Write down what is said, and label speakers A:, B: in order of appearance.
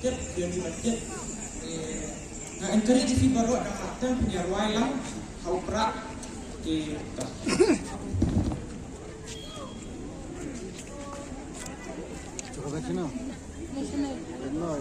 A: budget dia di budget encourage si baru ada kata punya ruai lang kau perak kita
B: coba sini no